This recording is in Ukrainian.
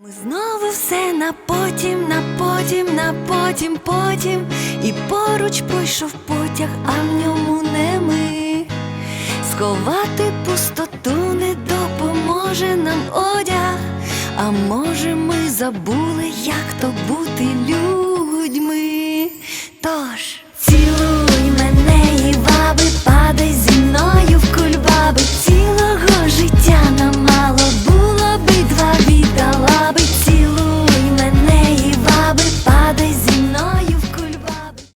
Ми знову все на потім, на потім, на потім, потім. І поруч пройшов потяг, а в ньому не ми. Сховати пустоту не допоможе нам одяг. А може, ми забули, як то бути людьми. Тож